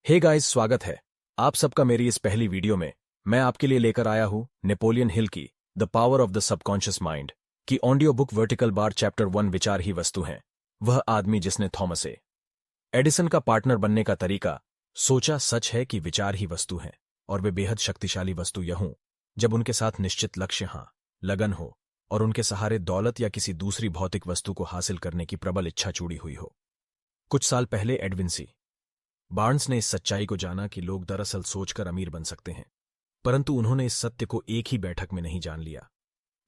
Hey guys, स्वागत है आप सबका मेरी इस पहली वीडियो में। मैं आपके लिए लेकर आया हूं नेपोलियन हिल की the power of the subconscious mind की audio book vertical bar chapter 1 विचार ही वस्तु हैं। वह आदमी जिसने थॉमस एडिसन का पार्टनर बनने का तरीका सोचा। सच है कि विचार ही वस्तु हैं और वे बेहद शक्तिशाली वस्तु यह हों जब उनके साथ निश्चित लक्ष्य लगन हो और उनके सहारे दौलत या किसी दूसरी भौतिक वस्तु को हासिल करने की प्रबल इच्छा जुड़ी हुई हो। कुछ साल पहले एडविन सी बार्न्स ने इस सच्चाई को जाना कि लोग दरअसल सोचकर अमीर बन सकते हैं, परंतु उन्होंने इस सत्य को एक ही बैठक में नहीं जान लिया।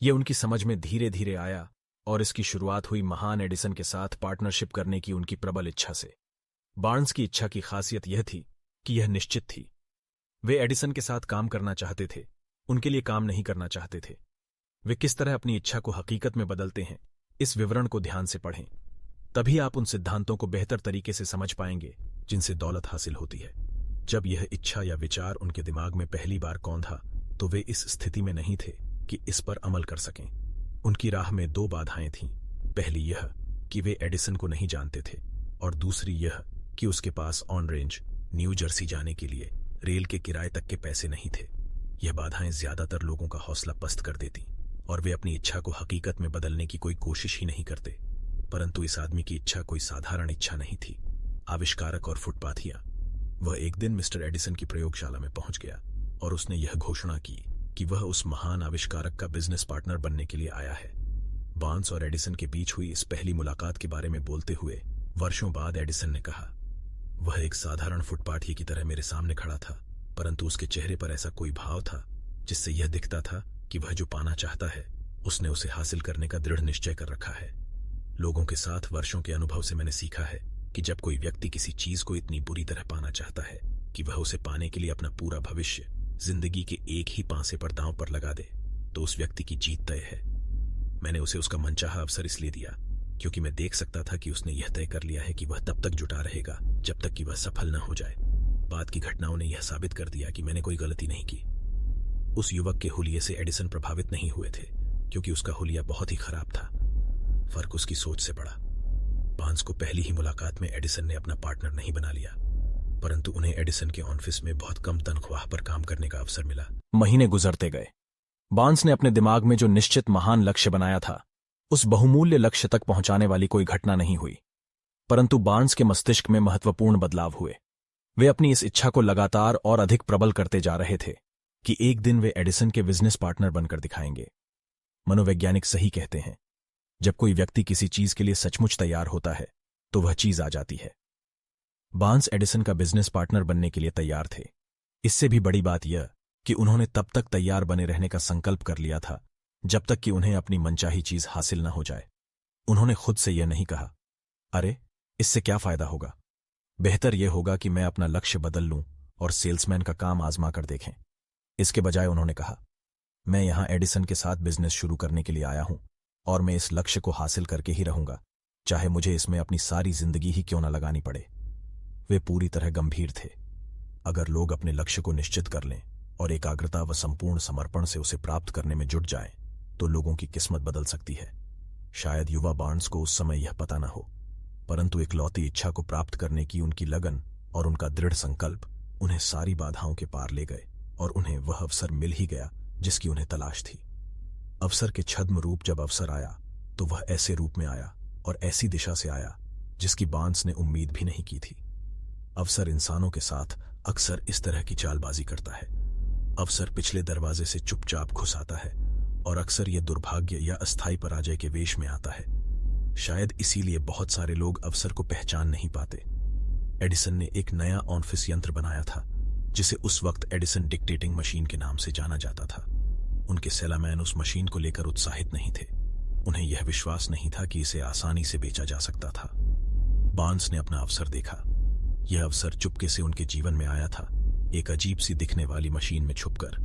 यह उनकी समझ में धीरे धीरे आया और इसकी शुरुआत हुई महान एडिसन के साथ पार्टनरशिप करने की उनकी प्रबल इच्छा से। बार्न्स की इच्छा की खासियत यह थी कि यह निश्चित थी। वे एडिसन के साथ काम करना चाहते थे, उनके लिए काम नहीं करना चाहते थे। वे किस तरह अपनी इच्छा को हकीकत में बदलते हैं, इस विवरण को ध्यान से पढ़ें, तभी आप उन सिद्धांतों को बेहतर तरीके से समझ पाएंगे जिनसे दौलत हासिल होती है। जब यह इच्छा या विचार उनके दिमाग में पहली बार कौंधा तो वे इस स्थिति में नहीं थे कि इस पर अमल कर सकें। उनकी राह में दो बाधाएं थीं। पहली यह कि वे एडिसन को नहीं जानते थे और दूसरी यह कि उसके pass on range new Jersey जाने के लिए रेल के किराए तक के पैसे नहीं थे। यह बाधाएं ज्यादातर लोगों का हौसला पस्त कर देती और वे अपनी इच्छा को हकीकत में बदलने की कोई कोशिश ही नहीं करते। परंतु इस आदमी की इच्छा कोई साधारण इच्छा नहीं थी। आविष्कारक और फुटपाथिया। वह एक दिन मिस्टर एडिसन की प्रयोगशाला में पहुंच गया और उसने यह घोषणा की कि वह उस महान आविष्कारक का बिजनेस पार्टनर बनने के लिए आया है। बार्न्स और एडिसन के बीच हुई इस पहली मुलाकात के बारे में बोलते हुए वर्षों बाद एडिसन ने कहा, वह एक साधारण फुटपाथी की तरह मेरे सामने खड़ा था, परंतु उसके चेहरे पर ऐसा कोई भाव था जिससे यह दिखता था कि वह जो पाना चाहता है उसने उसे हासिल करने का दृढ़ निश्चय कर रखा है। लोगों के साथ वर्षों के अनुभव से मैंने सीखा है कि जब कोई व्यक्ति किसी चीज को इतनी बुरी तरह पाना चाहता है कि वह उसे पाने के लिए अपना पूरा भविष्य जिंदगी के एक ही पांसे पर दांव पर लगा दे, तो उस व्यक्ति की जीत तय है। मैंने उसे उसका मनचाहा अवसर इसलिए दिया क्योंकि मैं देख सकता था कि उसने यह तय कर लिया है कि वह तब तक जुटा रहेगा जब तक कि वह सफल न हो जाए। बाद की घटनाओं ने यह साबित कर दिया कि मैंने कोई गलती नहीं की। उस युवक के हुलिये से एडिसन प्रभावित नहीं हुए थे क्योंकि उसका हुलिया बहुत ही खराब था। फर्क उसकी सोच से पड़ा। बार्न्स को पहली ही मुलाकात में एडिसन ने अपना पार्टनर नहीं बना लिया, परंतु उन्हें एडिसन के ऑफिस में बहुत कम तनख्वाह पर काम करने का अवसर मिला। महीने गुजरते गए। बार्न्स ने अपने दिमाग में जो निश्चित महान लक्ष्य बनाया था उस बहुमूल्य लक्ष्य तक पहुंचाने वाली कोई घटना नहीं हुई, परंतु बार्न्स के मस्तिष्क में महत्वपूर्ण बदलाव हुए। वे अपनी इस इच्छा को लगातार और अधिक प्रबल करते जा रहे थे कि एक दिन वे एडिसन के बिजनेस पार्टनर बनकर दिखाएंगे। मनोवैज्ञानिक सही कहते हैं, जब कोई व्यक्ति किसी चीज के लिए सचमुच तैयार होता है तो वह चीज आ जाती है। बार्न्स एडिसन का बिजनेस पार्टनर बनने के लिए तैयार थे। इससे भी बड़ी बात यह कि उन्होंने तब तक तैयार बने रहने का संकल्प कर लिया था जब तक कि उन्हें अपनी मनचाही चीज हासिल न हो जाए। उन्होंने खुद से यह नहीं कहा, अरे इससे क्या फायदा होगा, बेहतर यह होगा कि मैं अपना लक्ष्य बदल लूं और सेल्समैन का काम आजमा कर देखें। इसके बजाय उन्होंने कहा, मैं यहां एडिसन के साथ बिजनेस शुरू करने के लिए आया हूं और मैं इस लक्ष्य को हासिल करके ही रहूंगा, चाहे मुझे इसमें अपनी सारी जिंदगी ही क्यों न लगानी पड़े। वे पूरी तरह गंभीर थे। अगर लोग अपने लक्ष्य को निश्चित कर लें और एकाग्रता व संपूर्ण समर्पण से उसे प्राप्त करने में जुट जाएं, तो लोगों की किस्मत बदल सकती है। शायद युवा बार्न्स को उस समय यह पता न हो, परंतु इकलौती इच्छा को प्राप्त करने की उनकी लगन और उनका दृढ़ संकल्प उन्हें सारी बाधाओं के पार ले गए और उन्हें वह अवसर मिल ही गया जिसकी उन्हें तलाश थी। अवसर के छद्म रूप जब अवसर आया तो वह ऐसे रूप में आया और ऐसी दिशा से आया जिसकी बार्न्स ने उम्मीद भी नहीं की थी। अवसर इंसानों के साथ अक्सर इस तरह की चालबाजी करता है। अवसर पिछले दरवाजे से चुपचाप घुस आता है और अक्सर यह दुर्भाग्य या अस्थायी पराजय के वेश में आता है। शायद इसीलिए बहुत सारे लोग अवसर को पहचान नहीं पाते। एडिसन ने एक नया ऑफिस यंत्र बनाया था जिसे उस वक्त एडिसन डिक्टेटिंग मशीन के नाम से जाना जाता था। उनके सेलामैन उस मशीन को लेकर उत्साहित नहीं थे। उन्हें यह विश्वास नहीं था कि इसे आसानी से बेचा जा सकता था। बार्न्स ने अपना अवसर देखा। यह अवसर चुपके से उनके जीवन में आया था, एक अजीब सी दिखने वाली मशीन में छुपकर,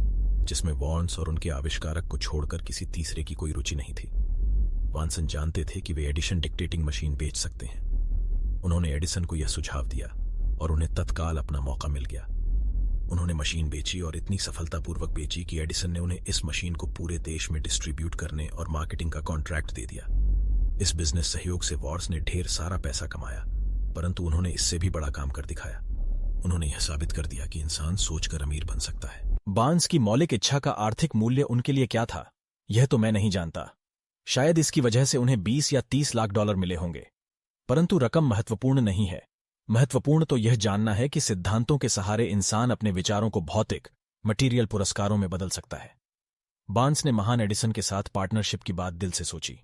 जिसमें बार्न्स और उनके आविष्कारक को छोड़कर किसी तीसरे की कोई रुचि नहीं थी। बार्न्स जानते थे कि वे एडिसन डिक्टेटिंग मशीन बेच सकते हैं। उन्होंने एडिसन को यह सुझाव दिया और उन्हें तत्काल अपना मौका मिल गया। उन्होंने मशीन बेची और इतनी सफलतापूर्वक बेची कि एडिसन ने उन्हें इस मशीन को पूरे देश में डिस्ट्रीब्यूट करने और मार्केटिंग का कॉन्ट्रैक्ट दे दिया। इस बिजनेस सहयोग से बार्न्स ने ढेर सारा पैसा कमाया, परंतु उन्होंने इससे भी बड़ा काम कर दिखाया। उन्होंने यह साबित कर दिया कि इंसान सोचकर अमीर बन सकता है। बार्न्स की मौलिक इच्छा का आर्थिक मूल्य उनके लिए क्या था, यह तो मैं नहीं जानता। शायद इसकी वजह से उन्हें 20 या 30 लाख डॉलर मिले होंगे, परंतु रकम महत्वपूर्ण नहीं है। महत्वपूर्ण तो यह जानना है कि सिद्धांतों के सहारे इंसान अपने विचारों को भौतिक मटीरियल पुरस्कारों में बदल सकता है। बार्न्स ने महान एडिसन के साथ पार्टनरशिप की बात दिल से सोची।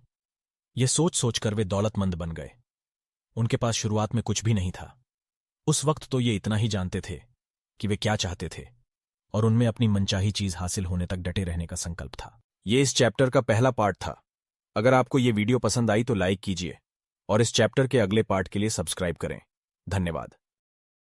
यह सोच सोचकर वे दौलतमंद बन गए। उनके पास शुरुआत में कुछ भी नहीं था। उस वक्त तो ये इतना ही जानते थे कि वे क्या चाहते थे, और उनमें अपनी मनचाही चीज हासिल होने तक डटे रहने का संकल्प था। ये इस चैप्टर का पहला पार्ट था। अगर आपको ये वीडियो पसंद आई तो लाइक कीजिए और इस चैप्टर के अगले पार्ट के लिए सब्सक्राइब करें। धन्यवाद।